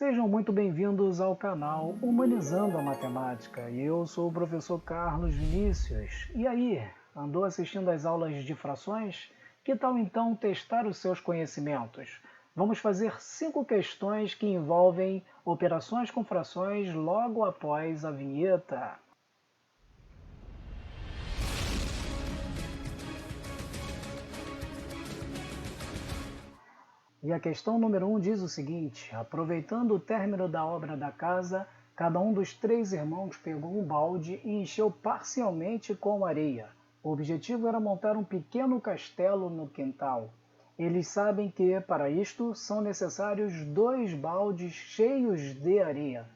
Sejam muito bem-vindos ao canal Humanizando a Matemática. E eu sou o professor Carlos Vinícius. E aí, andou assistindo às aulas de frações? Que tal então testar os seus conhecimentos? Vamos fazer 5 questões que envolvem operações com frações logo após a vinheta. E a questão número 1 diz o seguinte: aproveitando o término da obra da casa, cada um dos 3 irmãos pegou um balde e encheu parcialmente com areia. O objetivo era montar um pequeno castelo no quintal. Eles sabem que, para isto, são necessários 2 baldes cheios de areia.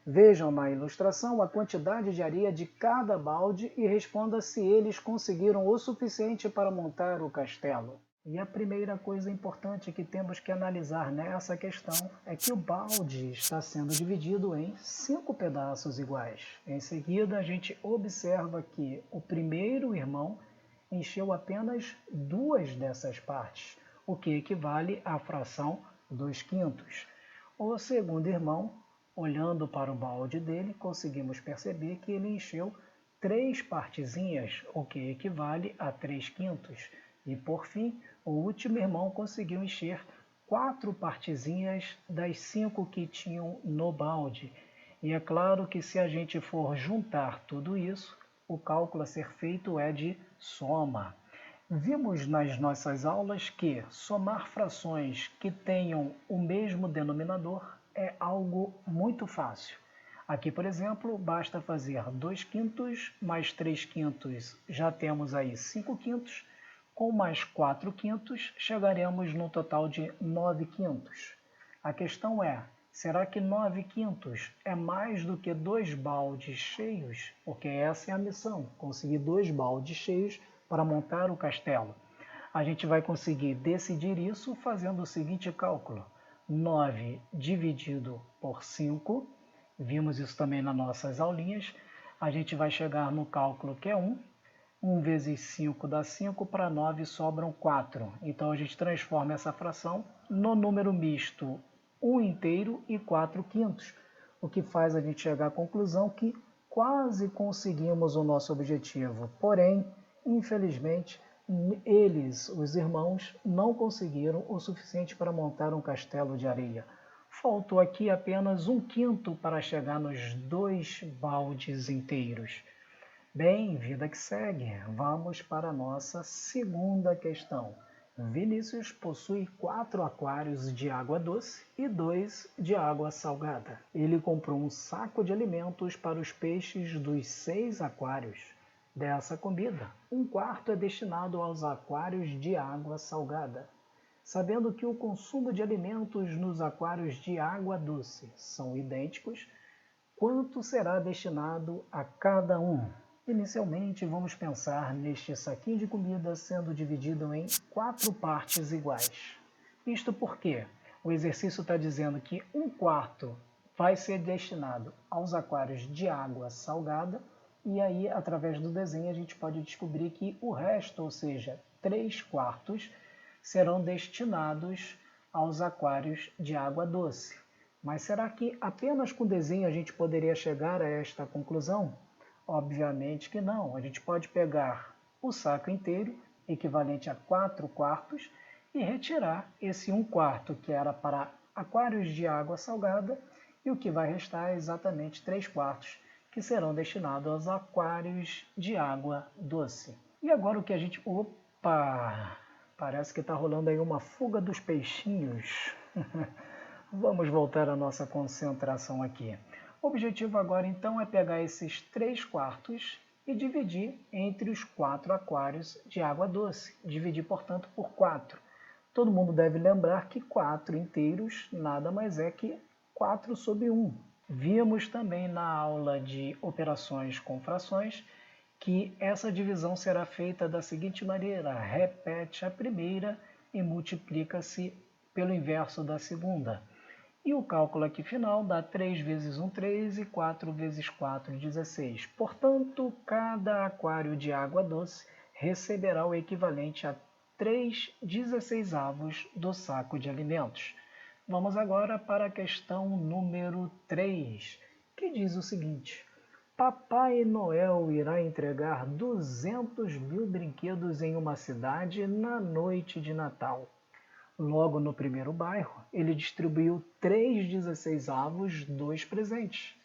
Vejam na ilustração a quantidade de areia de cada balde e responda se eles conseguiram o suficiente para montar o castelo. E a primeira coisa importante que temos que analisar nessa questão é que o balde está sendo dividido em 5 pedaços iguais. Em seguida, a gente observa que o primeiro irmão encheu apenas 2 dessas partes, o que equivale à fração 2/5. O segundo irmão, olhando para o balde dele, conseguimos perceber que ele encheu 3 partezinhas, o que equivale a 3/5. E por fim, o último irmão conseguiu encher 4 partezinhas das 5 que tinham no balde. E é claro que se a gente for juntar tudo isso, o cálculo a ser feito é de soma. Vimos nas nossas aulas que somar frações que tenham o mesmo denominador é algo muito fácil. Aqui, por exemplo, basta fazer 2/5 mais 3/5, já temos aí 5/5, com mais 4/5 chegaremos no total de 9/5. A questão é, será que 9/5 é mais do que 2 baldes cheios? Porque essa é a missão, conseguir 2 baldes cheios para montar o castelo. A gente vai conseguir decidir isso fazendo o seguinte cálculo: 9 dividido por 5, vimos isso também nas nossas aulinhas, a gente vai chegar no cálculo que é 1. 1 vezes 5 dá 5, para 9 sobram 4. Então a gente transforma essa fração no número misto 1 inteiro e 4/5, o que faz a gente chegar à conclusão que quase conseguimos o nosso objetivo. Porém, infelizmente, eles, os irmãos, não conseguiram o suficiente para montar um castelo de areia. Faltou aqui apenas 1/5 para chegar nos 2 baldes inteiros. Bem, vida que segue, vamos para a nossa segunda questão. Vinícius possui 4 aquários de água doce e 2 de água salgada. Ele comprou um saco de alimentos para os peixes dos 6 aquários. Dessa comida, 1/4 é destinado aos aquários de água salgada. Sabendo que o consumo de alimentos nos aquários de água doce são idênticos, quanto será destinado a cada um? Inicialmente, vamos pensar neste saquinho de comida sendo dividido em 4 partes iguais. Isto porque o exercício está dizendo que 1/4 vai ser destinado aos aquários de água salgada, e aí, através do desenho, a gente pode descobrir que o resto, ou seja, 3/4, serão destinados aos aquários de água doce. Mas será que apenas com o desenho a gente poderia chegar a esta conclusão? Obviamente que não. A gente pode pegar o saco inteiro, equivalente a 4/4, e retirar esse 1/4 que era para aquários de água salgada, e o que vai restar é exatamente 3/4, que serão destinados aos aquários de água doce. E agora o que a gente... Opa! Parece que está rolando aí uma fuga dos peixinhos. Vamos voltar à nossa concentração aqui. O objetivo agora então é pegar esses 3/4 e dividir entre os 4 aquários de água doce. Dividir, portanto, por 4. Todo mundo deve lembrar que 4 inteiros nada mais é que 4/1. Vimos também na aula de operações com frações que essa divisão será feita da seguinte maneira: repete a primeira e multiplica-se pelo inverso da segunda. E o cálculo aqui final dá 3 vezes 1, 3 e 4 vezes 4, 16. Portanto, cada aquário de água doce receberá o equivalente a 3/16 do saco de alimentos. Vamos agora para a questão número 3, que diz o seguinte: Papai Noel irá entregar 200.000 brinquedos em uma cidade na noite de Natal. Logo no primeiro bairro, ele distribuiu 3/16 dos presentes.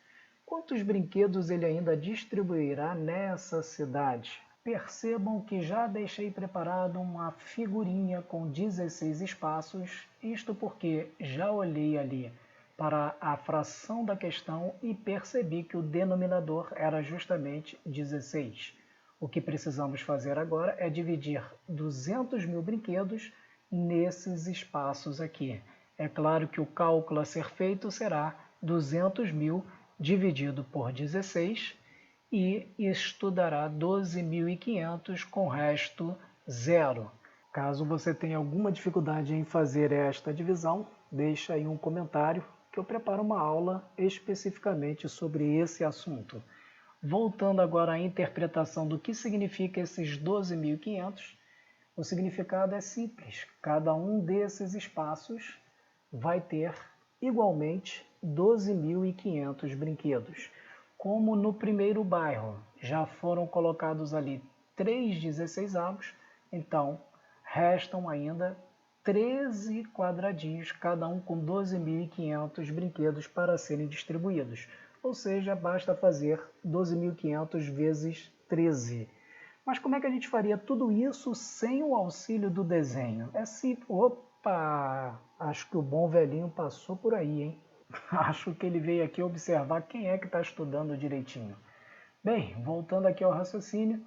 Quantos brinquedos ele ainda distribuirá nessa cidade? Percebam que já deixei preparado uma figurinha com 16 espaços, isto porque já olhei ali para a fração da questão e percebi que o denominador era justamente 16. O que precisamos fazer agora é dividir 200.000 brinquedos nesses espaços aqui. É claro que o cálculo a ser feito será 200.000 dividido por 16 e isto dará 12.500 com resto zero. Caso você tenha alguma dificuldade em fazer esta divisão, deixa aí um comentário que eu preparo uma aula especificamente sobre esse assunto. Voltando agora à interpretação do que significa esses 12.500, o significado é simples. Cada um desses espaços vai ter igualmente 12.500 brinquedos. Como no primeiro bairro já foram colocados ali 3/16, então restam ainda 13 quadradinhos, cada um com 12.500 brinquedos para serem distribuídos. Ou seja, basta fazer 12.500 vezes 13. Mas como é que a gente faria tudo isso sem o auxílio do desenho? É simples. Opa! Acho que o bom velhinho passou por aí, hein? Acho que ele veio aqui observar quem é que está estudando direitinho. Bem, voltando aqui ao raciocínio,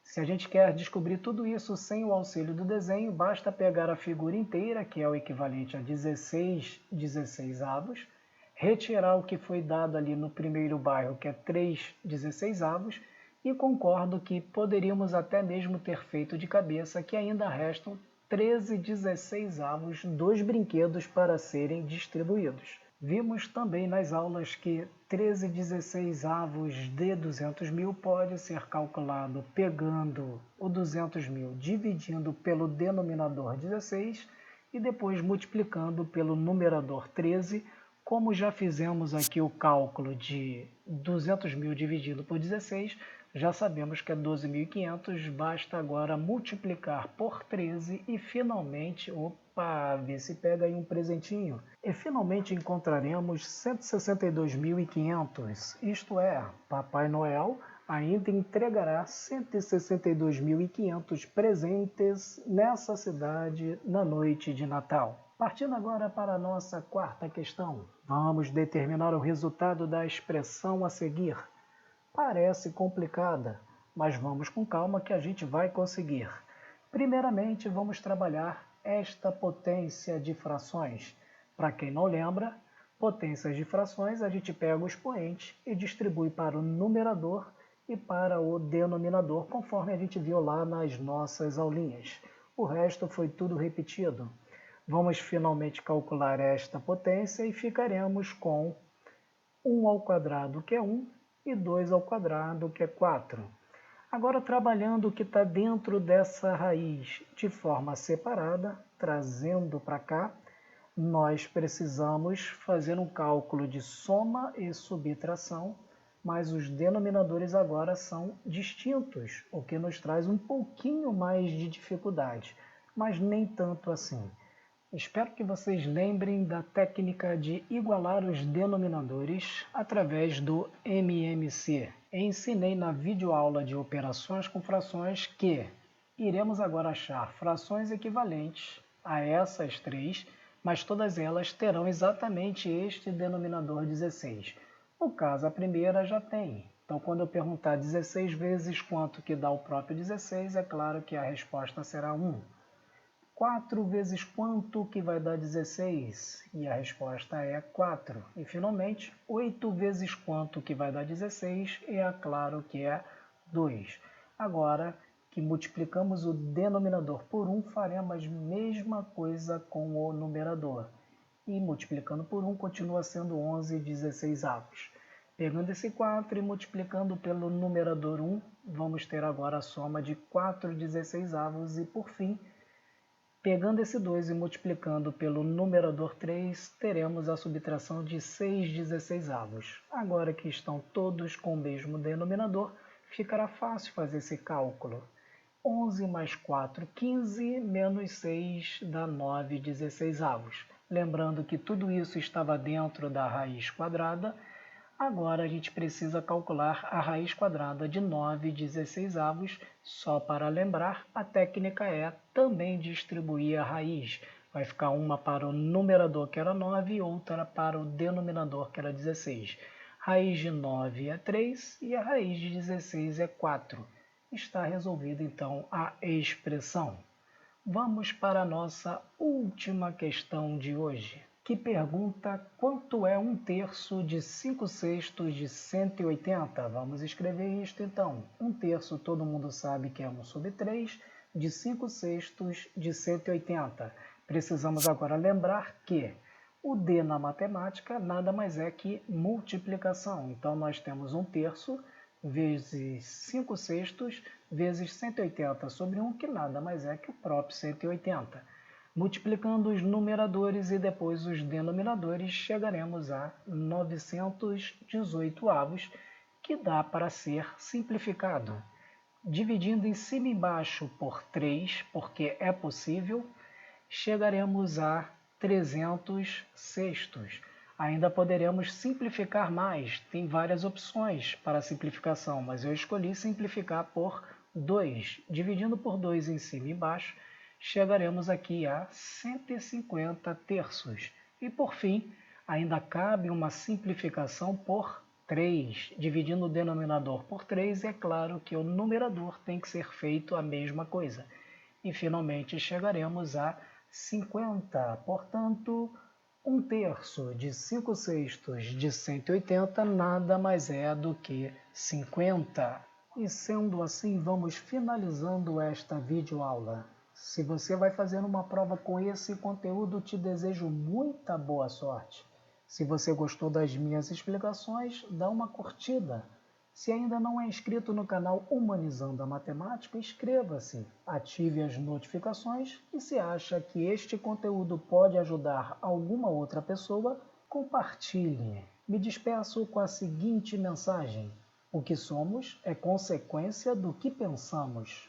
se a gente quer descobrir tudo isso sem o auxílio do desenho, basta pegar a figura inteira, que é o equivalente a 16/16, retirar o que foi dado ali no primeiro bairro, que é 3/16, e concordo que poderíamos até mesmo ter feito de cabeça que ainda restam 13/16 dos brinquedos para serem distribuídos. Vimos também nas aulas que 13/16 de 200.000 pode ser calculado pegando o 200.000, dividindo pelo denominador 16 e depois multiplicando pelo numerador 13. Como já fizemos aqui o cálculo de 200.000 dividido por 16, já sabemos que é 12.500, basta agora multiplicar por 13 e finalmente, vê se pega aí um presentinho. E finalmente encontraremos 162.500, isto é, Papai Noel ainda entregará 162.500 presentes nessa cidade na noite de Natal. Partindo agora para a nossa quarta questão, vamos determinar o resultado da expressão a seguir. Parece complicada, mas vamos com calma que a gente vai conseguir. Primeiramente, vamos trabalhar esta potência de frações. Para quem não lembra, potências de frações a gente pega o expoente e distribui para o numerador e para o denominador, conforme a gente viu lá nas nossas aulinhas. O resto foi tudo repetido. Vamos finalmente calcular esta potência e ficaremos com 1 ao quadrado, que é 1, e 2 ao quadrado, que é 4. Agora, trabalhando o que está dentro dessa raiz de forma separada, trazendo para cá, nós precisamos fazer um cálculo de soma e subtração, mas os denominadores agora são distintos, o que nos traz um pouquinho mais de dificuldade, mas nem tanto assim. Espero que vocês lembrem da técnica de igualar os denominadores através do MMC. Ensinei na videoaula de operações com frações que iremos agora achar frações equivalentes a essas três, mas todas elas terão exatamente este denominador 16. No caso, a primeira já tem. Então, quando eu perguntar 16 vezes quanto que dá o próprio 16, é claro que a resposta será 1. 4 vezes quanto que vai dar 16? E a resposta é 4. E finalmente, 8 vezes quanto que vai dar 16? E é claro que é 2. Agora que multiplicamos o denominador por 1, faremos a mesma coisa com o numerador. E multiplicando por 1 continua sendo 11/16. Pegando esse 4 e multiplicando pelo numerador 1, vamos ter agora a soma de 4/16 e por fim, Pegando esse 2 e multiplicando pelo numerador 3, teremos a subtração de 6/16. Agora que estão todos com o mesmo denominador, ficará fácil fazer esse cálculo. 11 mais 4, 15, menos 6 dá 9/16. Lembrando que tudo isso estava dentro da raiz quadrada, agora a gente precisa calcular a raiz quadrada de 9/16. Só para lembrar, a técnica é também distribuir a raiz. Vai ficar uma para o numerador, que era 9, e outra para o denominador, que era 16. Raiz de 9 é 3 e a raiz de 16 é 4. Está resolvida então a expressão. Vamos para a nossa última questão de hoje, que pergunta quanto é 1/3 de 5/6 de 180. Vamos escrever isto então. 1/3 todo mundo sabe que é 1/3 de 5/6 de 180. Precisamos agora lembrar que o D na matemática nada mais é que multiplicação. Então nós temos 1/3 vezes 5/6 vezes 180 sobre 1, que nada mais é que o próprio 180. Multiplicando os numeradores e depois os denominadores, chegaremos a 918avos, que dá para ser simplificado. Dividindo em cima e embaixo por 3, porque é possível, chegaremos a 300/6. Ainda poderemos simplificar mais, tem várias opções para simplificação, mas eu escolhi simplificar por 2. Dividindo por 2 em cima e embaixo, chegaremos aqui a 150/3. E por fim, ainda cabe uma simplificação por 3. Dividindo o denominador por 3, é claro que o numerador tem que ser feito a mesma coisa. E finalmente chegaremos a 50. Portanto, 1/3 de 5/6 de 180 nada mais é do que 50. E sendo assim, vamos finalizando esta videoaula. Se você vai fazer uma prova com esse conteúdo, te desejo muita boa sorte. Se você gostou das minhas explicações, dá uma curtida. Se ainda não é inscrito no canal Humanizando a Matemática, inscreva-se, ative as notificações e se acha que este conteúdo pode ajudar alguma outra pessoa, compartilhe. Me despeço com a seguinte mensagem: o que somos é consequência do que pensamos.